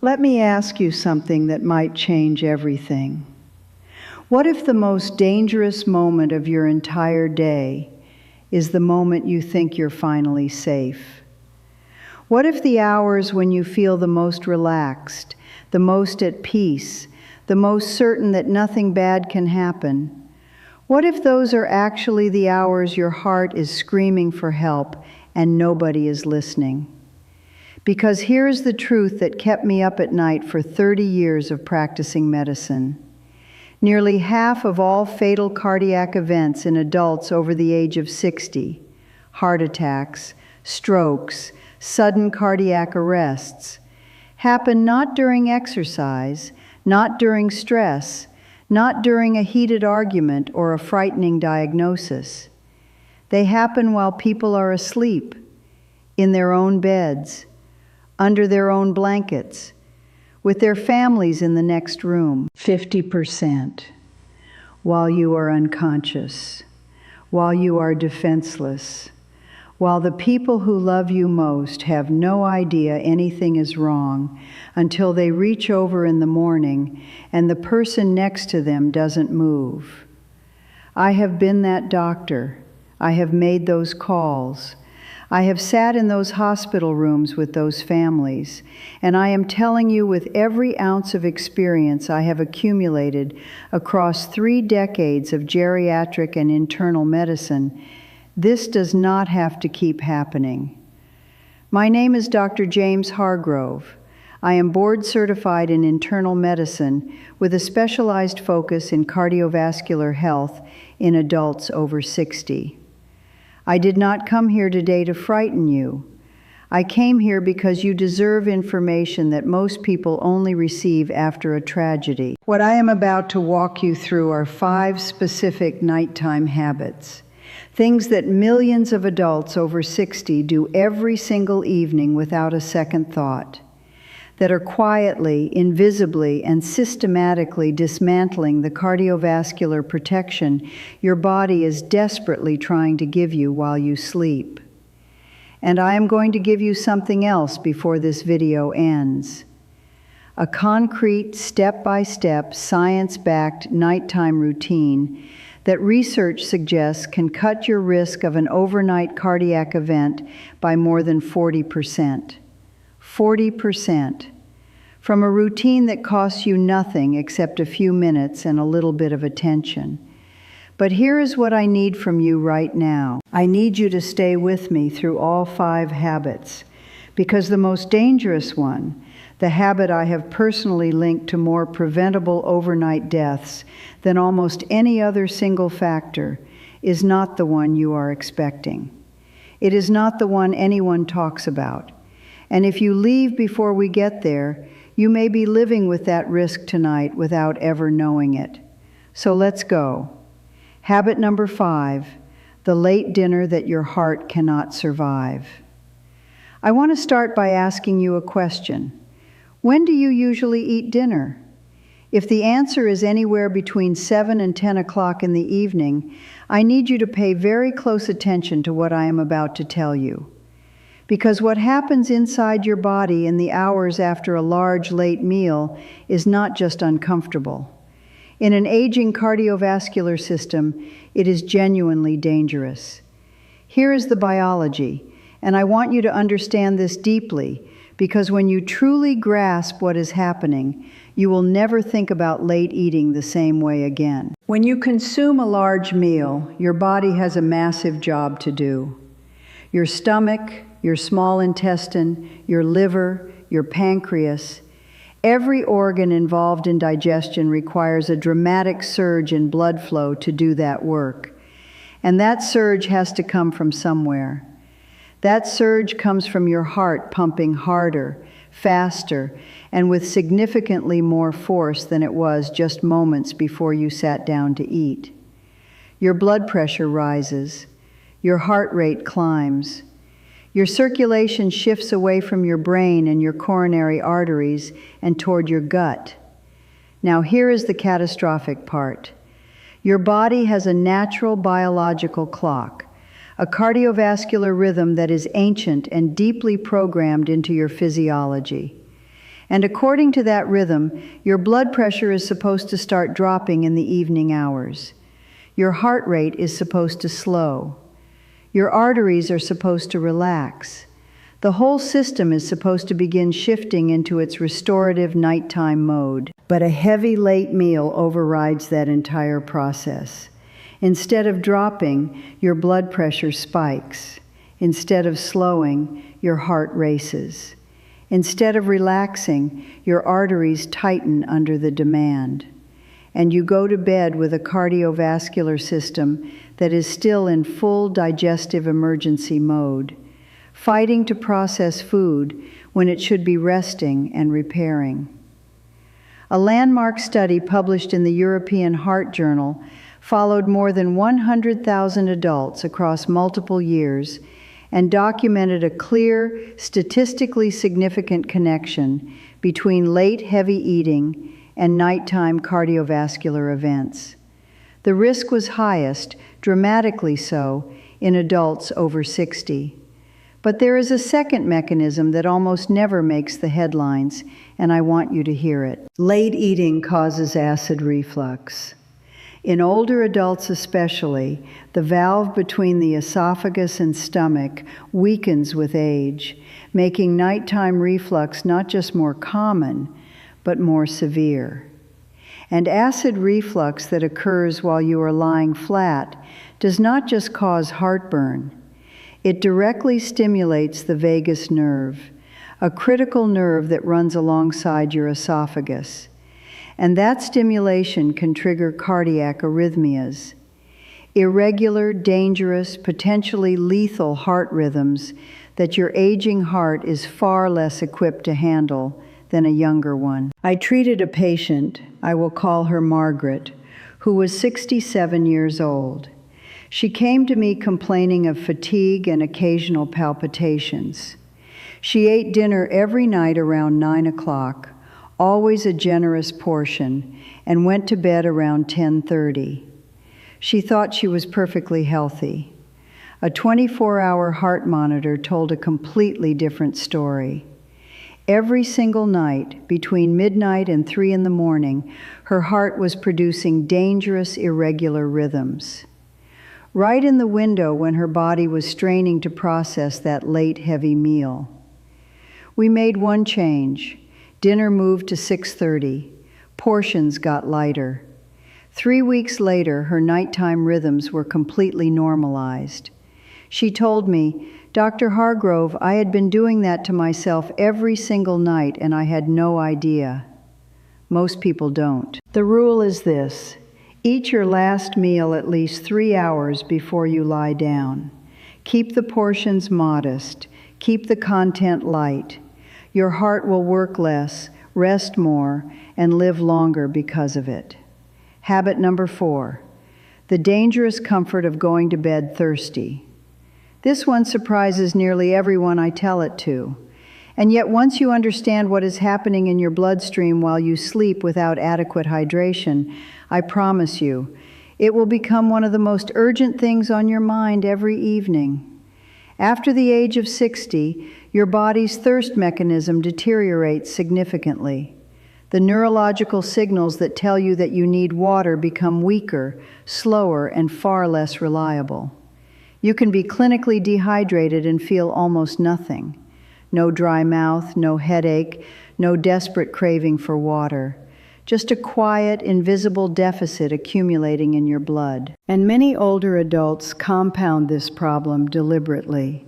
Let me ask you something that might change everything. What if the most dangerous moment of your entire day is the moment you think you're finally safe? What if the hours when you feel the most relaxed, the most at peace, the most certain that nothing bad can happen, what if those are actually the hours your heart is screaming for help and nobody is listening? Because here's the truth that kept me up at night for 30 years of practicing medicine. Nearly half of all fatal cardiac events in adults over the age of 60, heart attacks, strokes, sudden cardiac arrests, happen not during exercise, not during stress, not during a heated argument or a frightening diagnosis. They happen while people are asleep, in their own beds, under their own blankets, with their families in the next room. 50%, while you are unconscious, while you are defenseless, while the people who love you most have no idea anything is wrong until they reach over in the morning and the person next to them doesn't move. I have been that doctor. I have made those calls. I have sat in those hospital rooms with those families, and I am telling you with every ounce of experience I have accumulated across 3 decades of geriatric and internal medicine, this does not have to keep happening. My name is Dr. James Hargrove. I am board certified in internal medicine with a specialized focus in cardiovascular health in adults over 60. I did not come here today to frighten you. I came here because you deserve information that most people only receive after a tragedy. What I am about to walk you through are 5 specific nighttime habits, things that millions of adults over 60 do every single evening without a second thought, that are quietly, invisibly, and systematically dismantling the cardiovascular protection your body is desperately trying to give you while you sleep. And I am going to give you something else before this video ends. A concrete, step-by-step, science-backed nighttime routine that research suggests can cut your risk of an overnight cardiac event by more than 40%. 40%. From a routine that costs you nothing except a few minutes and a little bit of attention. But here is what I need from you right now. I need you to stay with me through all 5 habits, because the most dangerous one, the habit I have personally linked to more preventable overnight deaths than almost any other single factor, is not the one you are expecting. It is not the one anyone talks about. And if you leave before we get there, you may be living with that risk tonight without ever knowing it. So let's go. Habit number 5, the late dinner that your heart cannot survive. I want to start by asking you a question. When do you usually eat dinner? If the answer is anywhere between 7 and 10 o'clock in the evening, I need you to pay very close attention to what I am about to tell you. Because what happens inside your body in the hours after a large late meal is not just uncomfortable. In an aging cardiovascular system, it is genuinely dangerous. Here is the biology, and I want you to understand this deeply, because when you truly grasp what is happening, you will never think about late eating the same way again. When you consume a large meal, your body has a massive job to do. Your stomach, your small intestine, your liver, your pancreas, every organ involved in digestion requires a dramatic surge in blood flow to do that work. And that surge has to come from somewhere. That surge comes from your heart pumping harder, faster, and with significantly more force than it was just moments before you sat down to eat. Your blood pressure rises. Your heart rate climbs. Your circulation shifts away from your brain and your coronary arteries and toward your gut. Now here is the catastrophic part. Your body has a natural biological clock, a cardiovascular rhythm that is ancient and deeply programmed into your physiology. And according to that rhythm, your blood pressure is supposed to start dropping in the evening hours. Your heart rate is supposed to slow. Your arteries are supposed to relax. The whole system is supposed to begin shifting into its restorative nighttime mode. But a heavy late meal overrides that entire process. Instead of dropping, your blood pressure spikes. Instead of slowing, your heart races. Instead of relaxing, your arteries tighten under the demand. And you go to bed with a cardiovascular system that is still in full digestive emergency mode, fighting to process food when it should be resting and repairing. A landmark study published in the European Heart Journal followed more than 100,000 adults across multiple years and documented a clear, statistically significant connection between late heavy eating and nighttime cardiovascular events. The risk was highest, dramatically so, in adults over 60. But there is a second mechanism that almost never makes the headlines, and I want you to hear it. Late eating causes acid reflux. In older adults especially, the valve between the esophagus and stomach weakens with age, making nighttime reflux not just more common, but more severe. And acid reflux that occurs while you are lying flat does not just cause heartburn. It directly stimulates the vagus nerve, a critical nerve that runs alongside your esophagus. And that stimulation can trigger cardiac arrhythmias, irregular, dangerous, potentially lethal heart rhythms that your aging heart is far less equipped to handle than a younger one. I treated a patient, I will call her Margaret, who was 67 years old. She came to me complaining of fatigue and occasional palpitations. She ate dinner every night around 9 o'clock, always a generous portion, and went to bed around 10:30. She thought she was perfectly healthy. A 24-hour heart monitor told a completely different story. Every single night, between midnight and 3 in the morning, her heart was producing dangerous, irregular rhythms. Right in the window when her body was straining to process that late, heavy meal. We made one change. Dinner moved to 6:30. Portions got lighter. 3 weeks later, her nighttime rhythms were completely normalized. She told me, "Dr. Hargrove, I had been doing that to myself every single night and I had no idea." Most people don't. The rule is this: eat your last meal at least 3 hours before you lie down. Keep the portions modest. Keep the content light. Your heart will work less, rest more, and live longer because of it. Habit number 4, the dangerous comfort of going to bed thirsty. This one surprises nearly everyone I tell it to. And yet once you understand what is happening in your bloodstream while you sleep without adequate hydration, I promise you, it will become one of the most urgent things on your mind every evening. After the age of 60, your body's thirst mechanism deteriorates significantly. The neurological signals that tell you that you need water become weaker, slower, and far less reliable. You can be clinically dehydrated and feel almost nothing. No dry mouth, no headache, no desperate craving for water. Just a quiet, invisible deficit accumulating in your blood. And many older adults compound this problem deliberately.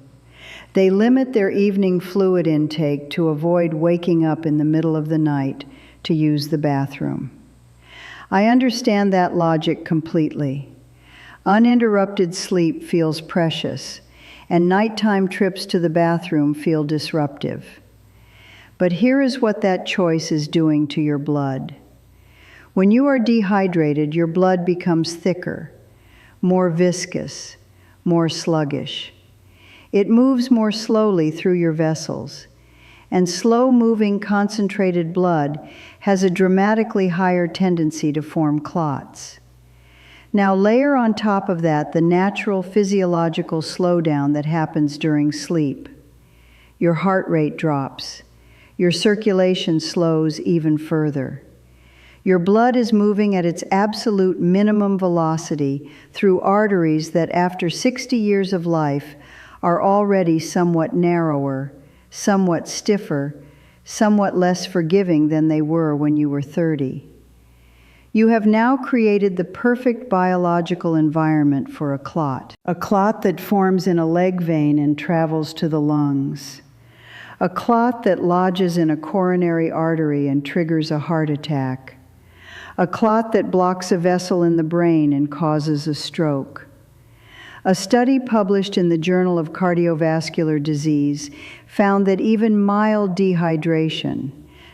They limit their evening fluid intake to avoid waking up in the middle of the night to use the bathroom. I understand that logic completely. Uninterrupted sleep feels precious, and nighttime trips to the bathroom feel disruptive. But here is what that choice is doing to your blood. When you are dehydrated, your blood becomes thicker, more viscous, more sluggish. It moves more slowly through your vessels, and slow-moving concentrated blood has a dramatically higher tendency to form clots. Now layer on top of that the natural physiological slowdown that happens during sleep. Your heart rate drops. Your circulation slows even further. Your blood is moving at its absolute minimum velocity through arteries that after 60 years of life are already somewhat narrower, somewhat stiffer, somewhat less forgiving than they were when you were 30. You have now created the perfect biological environment for a clot that forms in a leg vein and travels to the lungs, a clot that lodges in a coronary artery and triggers a heart attack, a clot that blocks a vessel in the brain and causes a stroke. A study published in the Journal of Cardiovascular Disease found that even mild dehydration,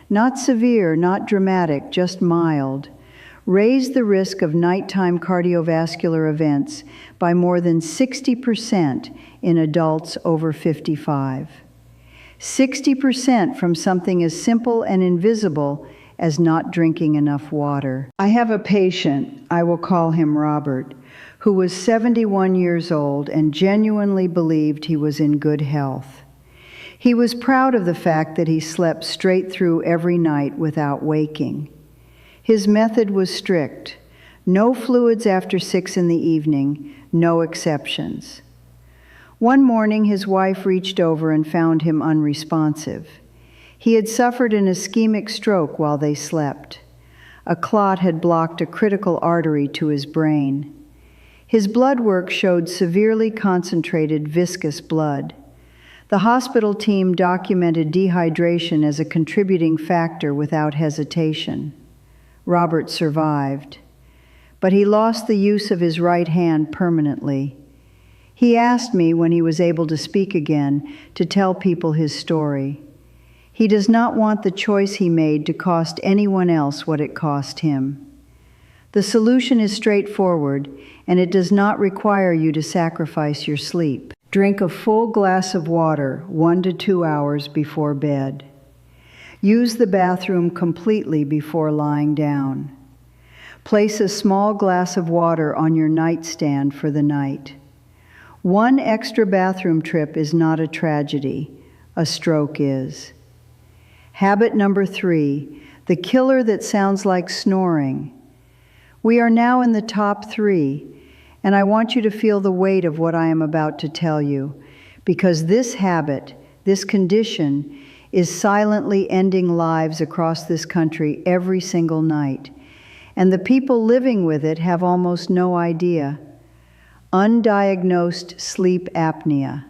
not severe, not dramatic, just mild, raised the risk of nighttime cardiovascular events by more than 60% in adults over 55. 60% from something as simple and invisible as not drinking enough water. I have a patient, I will call him Robert, who was 71 years old and genuinely believed he was in good health. He was proud of the fact that he slept straight through every night without waking. His method was strict. No fluids after 6 in the evening, no exceptions. One morning, his wife reached over and found him unresponsive. He had suffered an ischemic stroke while they slept. A clot had blocked a critical artery to his brain. His blood work showed severely concentrated viscous blood. The hospital team documented dehydration as a contributing factor without hesitation. Robert survived, but he lost the use of his right hand permanently. He asked me, when he was able to speak again, to tell people his story. He does not want the choice he made to cost anyone else what it cost him. The solution is straightforward, and it does not require you to sacrifice your sleep. Drink a full glass of water 1 to 2 hours before bed. Use the bathroom completely before lying down. Place a small glass of water on your nightstand for the night. One extra bathroom trip is not a tragedy. A stroke is. Habit number 3, the killer that sounds like snoring. We are now in the top 3, and I want you to feel the weight of what I am about to tell you, because this habit, this condition, is silently ending lives across this country every single night. And the people living with it have almost no idea. Undiagnosed sleep apnea.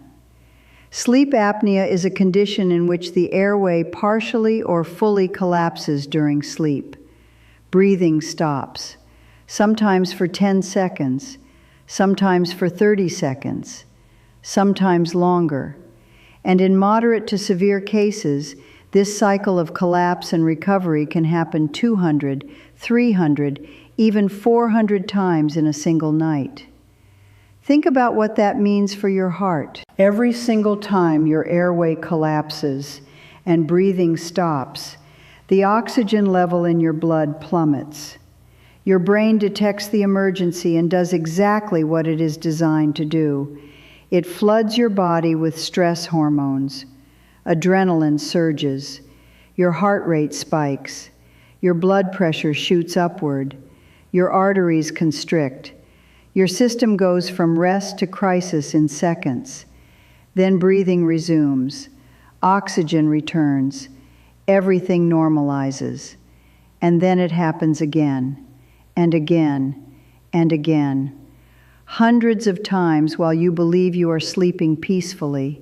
Sleep apnea is a condition in which the airway partially or fully collapses during sleep. Breathing stops, sometimes for 10 seconds, sometimes for 30 seconds, sometimes longer. And in moderate to severe cases, this cycle of collapse and recovery can happen 200, 300, even 400 times in a single night. Think about what that means for your heart. Every single time your airway collapses and breathing stops, the oxygen level in your blood plummets. Your brain detects the emergency and does exactly what it is designed to do. It floods your body with stress hormones. Adrenaline surges. Your heart rate spikes. Your blood pressure shoots upward. Your arteries constrict. Your system goes from rest to crisis in seconds. Then breathing resumes. Oxygen returns. Everything normalizes. And then it happens again, and again, and again. Hundreds of times while you believe you are sleeping peacefully.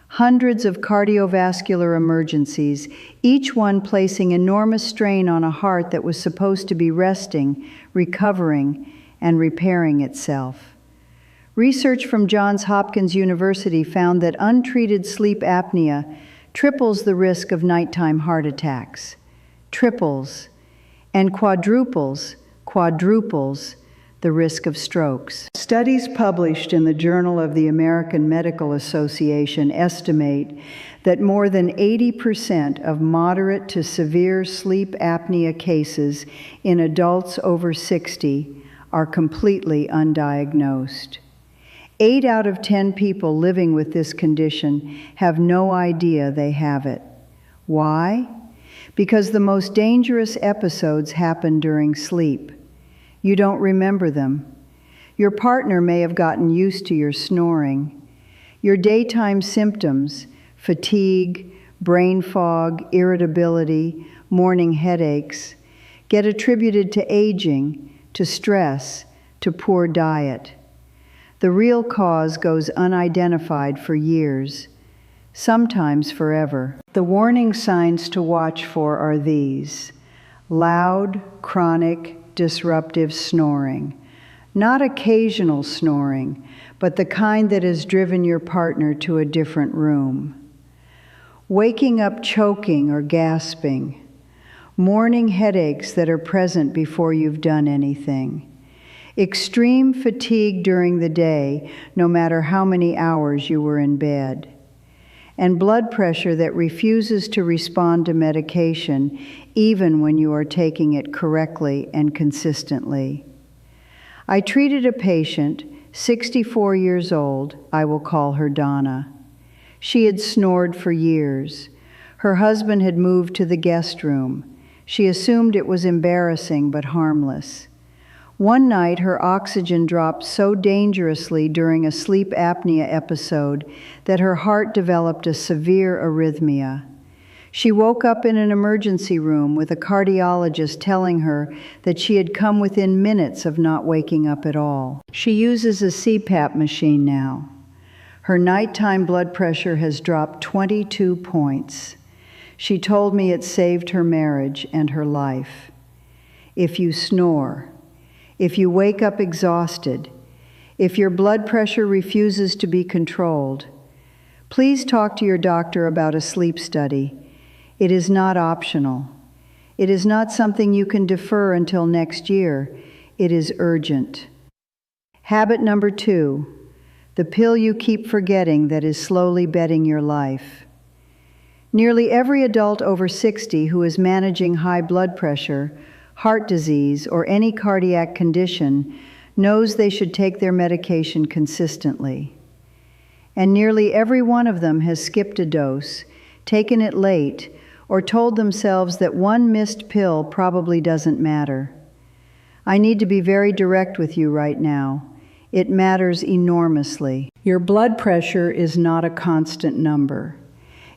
Hundreds of cardiovascular emergencies, each one placing enormous strain on a heart that was supposed to be resting, recovering, and repairing itself. Research from Johns Hopkins University found that untreated sleep apnea triples the risk of nighttime heart attacks. Triples, and quadruples the risk of strokes. Studies published in the Journal of the American Medical Association estimate that more than 80% of moderate to severe sleep apnea cases in adults over 60 are completely undiagnosed. 8 out of 10 people living with this condition have no idea they have it. Why? Because the most dangerous episodes happen during sleep. You don't remember them. Your partner may have gotten used to your snoring. Your daytime symptoms, fatigue, brain fog, irritability, morning headaches, get attributed to aging, to stress, to poor diet. The real cause goes unidentified for years, sometimes forever. The warning signs to watch for are these: loud, chronic, disruptive snoring. Not occasional snoring, but the kind that has driven your partner to a different room. Waking up choking or gasping. Morning headaches that are present before you've done anything. Extreme fatigue during the day, no matter how many hours you were in bed. And blood pressure that refuses to respond to medication, even when you are taking it correctly and consistently. I treated a patient, 64 years old, I will call her Donna. She had snored for years. Her husband had moved to the guest room. She assumed it was embarrassing but harmless. One night, her oxygen dropped so dangerously during a sleep apnea episode that her heart developed a severe arrhythmia. She woke up in an emergency room with a cardiologist telling her that she had come within minutes of not waking up at all. She uses a CPAP machine now. Her nighttime blood pressure has dropped 22 points. She told me it saved her marriage and her life. If you snore, if you wake up exhausted, if your blood pressure refuses to be controlled, please talk to your doctor about a sleep study. It is not optional. It is not something you can defer until next year. It is urgent. Habit number 2, the pill you keep forgetting that is slowly betting your life. Nearly every adult over 60 who is managing high blood pressure, heart disease, or any cardiac condition knows they should take their medication consistently. And nearly every one of them has skipped a dose, taken it late, or told themselves that one missed pill probably doesn't matter. I need to be very direct with you right now. It matters enormously. Your blood pressure is not a constant number.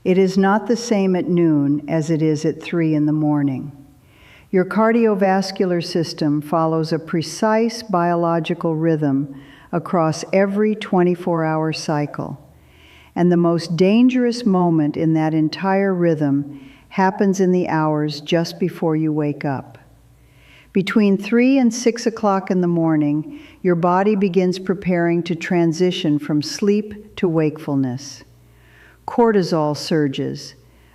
It is not the same at noon as it is at 3 in the morning. Your cardiovascular system follows a precise biological rhythm across every 24-hour cycle. And the most dangerous moment in that entire rhythm happens in the hours just before you wake up. Between 3 and 6 o'clock in the morning, your body begins preparing to transition from sleep to wakefulness. Cortisol surges,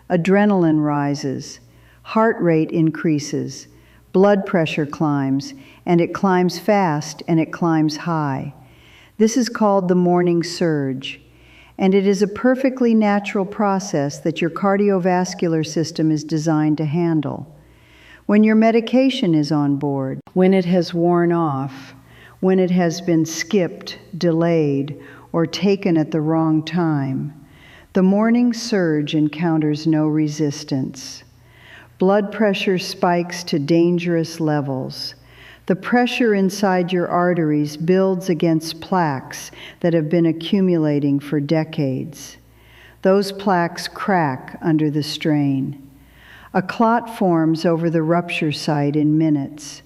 adrenaline rises, heart rate increases, blood pressure climbs, and it climbs fast and it climbs high. This is called the morning surge, and it is a perfectly natural process that your cardiovascular system is designed to handle. When your medication is on board, when it has worn off, when it has been skipped, delayed, or taken at the wrong time, the morning surge encounters no resistance. Blood pressure spikes to dangerous levels. The pressure inside your arteries builds against plaques that have been accumulating for decades. Those plaques crack under the strain. A clot forms over the rupture site in minutes,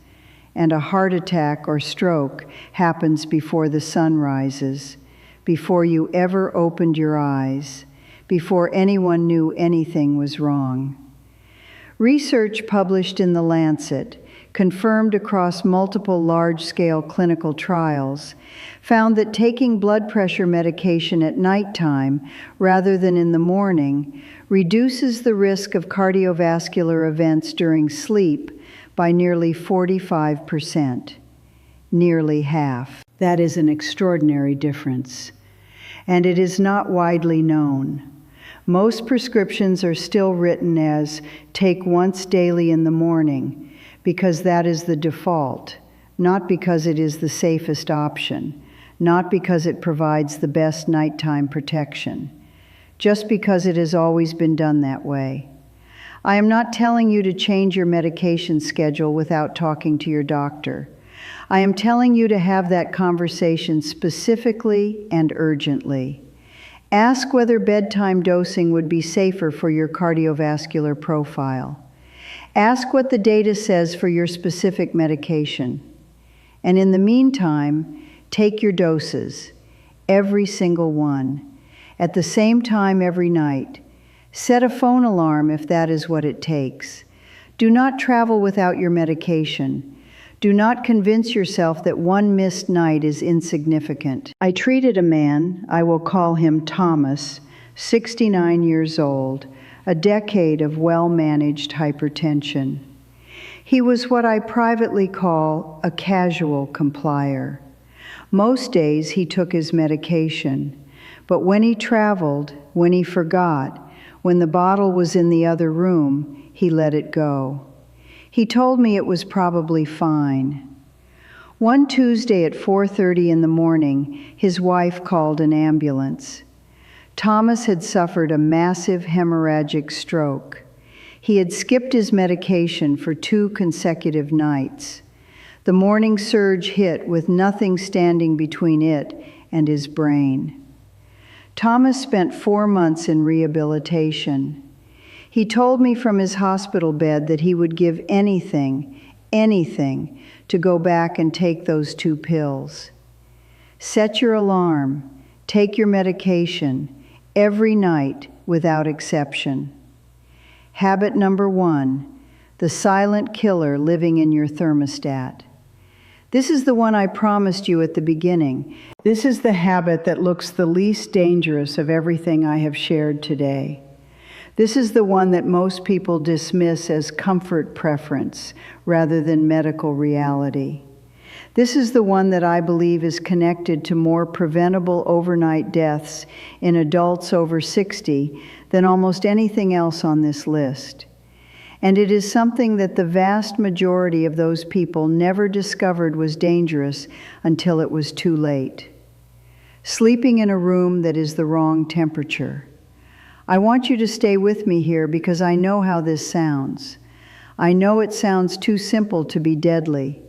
and a heart attack or stroke happens before the sun rises, before you ever opened your eyes, before anyone knew anything was wrong. Research published in The Lancet, confirmed across multiple large-scale clinical trials, found that taking blood pressure medication at nighttime rather than in the morning reduces the risk of cardiovascular events during sleep by nearly 45%, nearly half. That is an extraordinary difference, and it is not widely known. Most prescriptions are still written as take once daily in the morning because that is the default, not because it is the safest option, not because it provides the best nighttime protection, just because it has always been done that way. I am not telling you to change your medication schedule without talking to your doctor. I am telling you to have that conversation specifically and urgently. Ask whether bedtime dosing would be safer for your cardiovascular profile. Ask what the data says for your specific medication. And in the meantime, take your doses, every single one, at the same time every night. Set a phone alarm if that is what it takes. Do not travel without your medication. Do not convince yourself that one missed night is insignificant. I treated a man, I will call him Thomas, 69 years old, a decade of well-managed hypertension. He was what I privately call a casual complier. Most days he took his medication, but when he traveled, when he forgot, when the bottle was in the other room, he let it go. He told me it was probably fine. One Tuesday at 4:30 in the morning, his wife called an ambulance. Thomas had suffered a massive hemorrhagic stroke. He had skipped his medication for 2 consecutive nights. The morning surge hit with nothing standing between it and his brain. Thomas spent 4 months in rehabilitation. He told me from his hospital bed that he would give anything, to go back and take those 2 pills. Set your alarm, take your medication, every night without exception. Habit number 1, the silent killer living in your thermostat. This is the one I promised you at the beginning. This is the habit that looks the least dangerous of everything I have shared today. This is the one that most people dismiss as comfort preference rather than medical reality. This is the one that I believe is connected to more preventable overnight deaths in adults over 60 than almost anything else on this list. And it is something that the vast majority of those people never discovered was dangerous until it was too late. Sleeping in a room that is the wrong temperature. I want you to stay with me here because I know how this sounds. I know it sounds too simple to be deadly.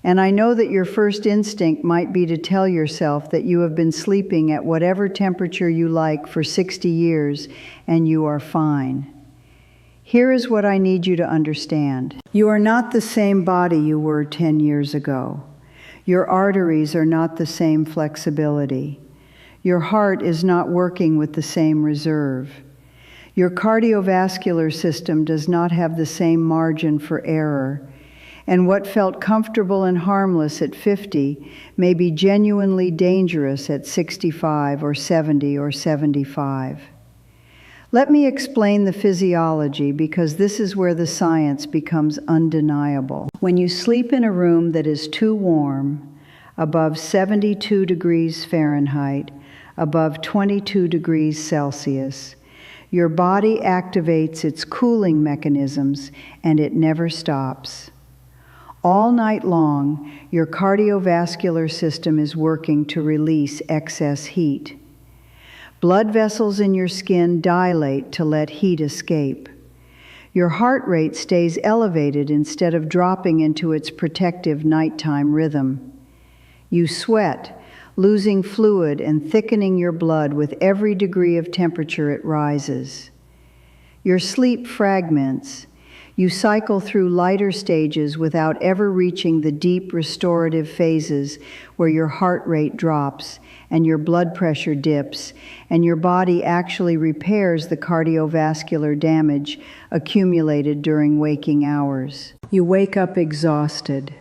And I know that your first instinct might be to tell yourself that you have been sleeping at whatever temperature you like for 60 years and you are fine. Here is what I need you to understand. You are not the same body you were 10 years ago. Your arteries are not the same flexibility. Your heart is not working with the same reserve. Your cardiovascular system does not have the same margin for error. And what felt comfortable and harmless at 50 may be genuinely dangerous at 65 or 70 or 75. Let me explain the physiology because this is where the science becomes undeniable. When you sleep in a room that is too warm, above 72 degrees Fahrenheit, above 22 degrees Celsius, your body activates its cooling mechanisms and it never stops. All night long, your cardiovascular system is working to release excess heat. Blood vessels in your skin dilate to let heat escape. Your heart rate stays elevated instead of dropping into its protective nighttime rhythm. You sweat, losing fluid and thickening your blood with every degree of temperature it rises. Your sleep fragments. You cycle through lighter stages without ever reaching the deep restorative phases where your heart rate drops and your blood pressure dips and your body actually repairs the cardiovascular damage accumulated during waking hours. You wake up exhausted.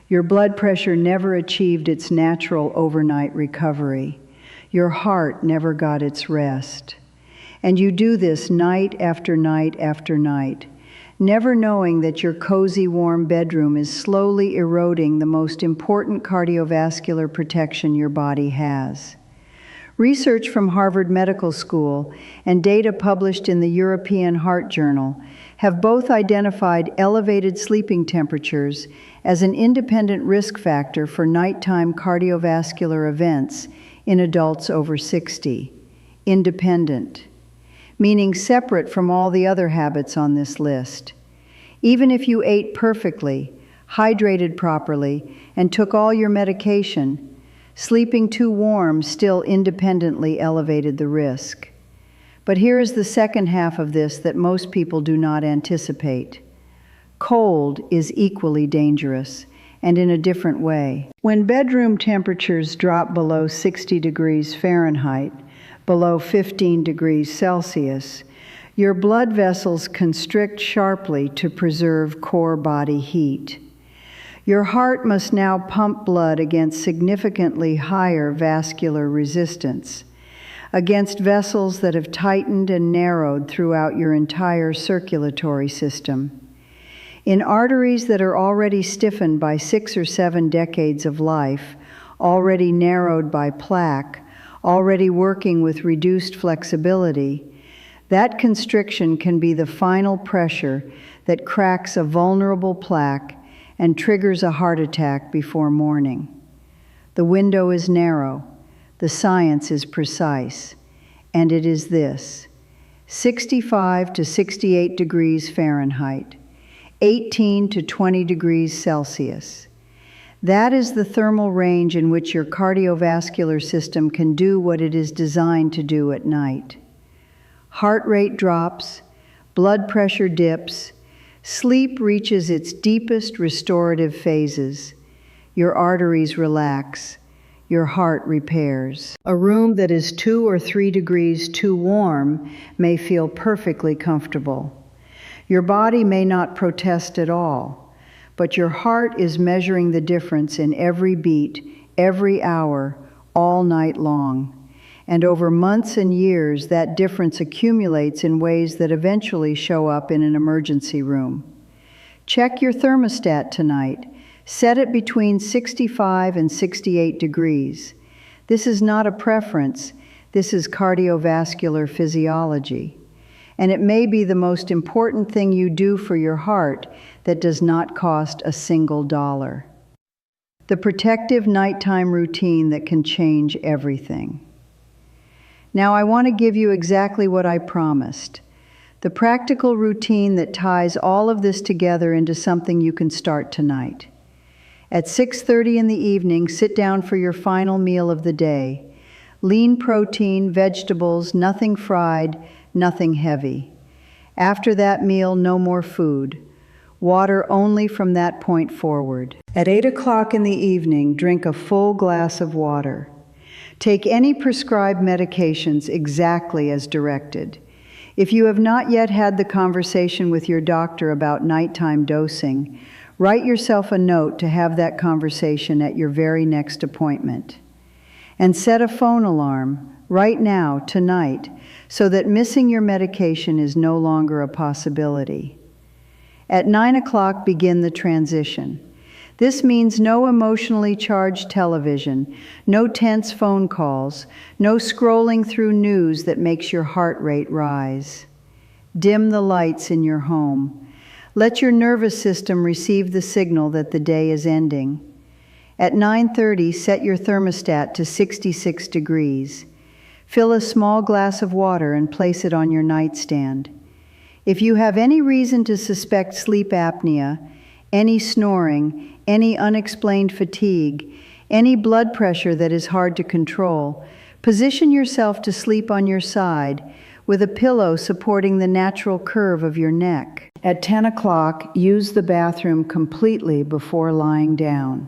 Your blood pressure never achieved its natural overnight recovery. Your heart never got its rest. And you do this night after night after night, never knowing that your cozy, warm bedroom is slowly eroding the most important cardiovascular protection your body has. Research from Harvard Medical School and data published in the European Heart Journal have both identified elevated sleeping temperatures as an independent risk factor for nighttime cardiovascular events in adults over 60. Independent. meaning separate from all the other habits on this list. Even if you ate perfectly, hydrated properly, and took all your medication, sleeping too warm still independently elevated the risk. But here is the second half of this that most people do not anticipate. Cold is equally dangerous, and in a different way. When bedroom temperatures drop below 60 degrees Fahrenheit, below 15 degrees Celsius, your blood vessels constrict sharply to preserve core body heat. Your heart must now pump blood against significantly higher vascular resistance, against vessels that have tightened and narrowed throughout your entire circulatory system. In arteries that are already stiffened by 6 or 7 decades of life, already narrowed by plaque, already working with reduced flexibility, that constriction can be the final pressure that cracks a vulnerable plaque and triggers a heart attack before morning. The window is narrow, the science is precise, and it is this: 65 to 68 degrees Fahrenheit, 18 to 20 degrees Celsius. That is the thermal range in which your cardiovascular system can do what it is designed to do at night. Heart rate drops, blood pressure dips, sleep reaches its deepest restorative phases, your arteries relax, your heart repairs. A room that is 2 or 3 degrees too warm may feel perfectly comfortable. Your body may not protest at all, but your heart is measuring the difference in every beat, every hour, all night long. And over months and years, that difference accumulates in ways that eventually show up in an emergency room. Check your thermostat tonight. Set it between 65 and 68 degrees. This is not a preference. This is cardiovascular physiology. And it may be the most important thing you do for your heart that does not cost a single dollar. The protective nighttime routine that can change everything. Now I want to give you exactly what I promised. The practical routine that ties all of this together into something you can start tonight. At 6:30 in the evening, sit down for your final meal of the day. Lean protein, vegetables, nothing fried, nothing heavy. After that meal, no more food. Water only from that point forward. At 8 o'clock in the evening, drink a full glass of water. Take any prescribed medications exactly as directed. If you have not yet had the conversation with your doctor about nighttime dosing, write yourself a note to have that conversation at your very next appointment. And set a phone alarm right now, tonight, so that missing your medication is no longer a possibility. At 9 o'clock, begin the transition. This means no emotionally charged television, no tense phone calls, no scrolling through news that makes your heart rate rise. Dim the lights in your home. Let your nervous system receive the signal that the day is ending. At 9:30, set your thermostat to 66 degrees. Fill a small glass of water and place it on your nightstand. If you have any reason to suspect sleep apnea, any snoring, any unexplained fatigue, any blood pressure that is hard to control, position yourself to sleep on your side with a pillow supporting the natural curve of your neck. At 10 o'clock, use the bathroom completely before lying down.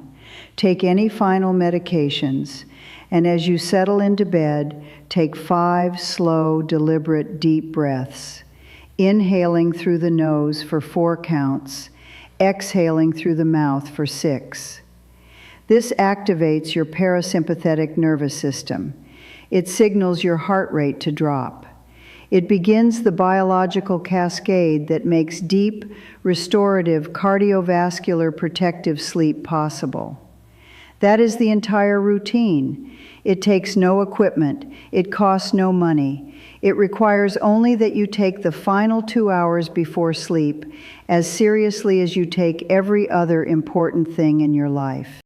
Take any final medications, and as you settle into bed, take 5 slow, deliberate, deep breaths, inhaling through the nose for 4 counts, exhaling through the mouth for 6. This activates your parasympathetic nervous system. It signals your heart rate to drop. It begins the biological cascade that makes deep, restorative, cardiovascular protective sleep possible. That is the entire routine. It takes no equipment. It costs no money. It requires only that you take the final 2 hours before sleep as seriously as you take every other important thing in your life.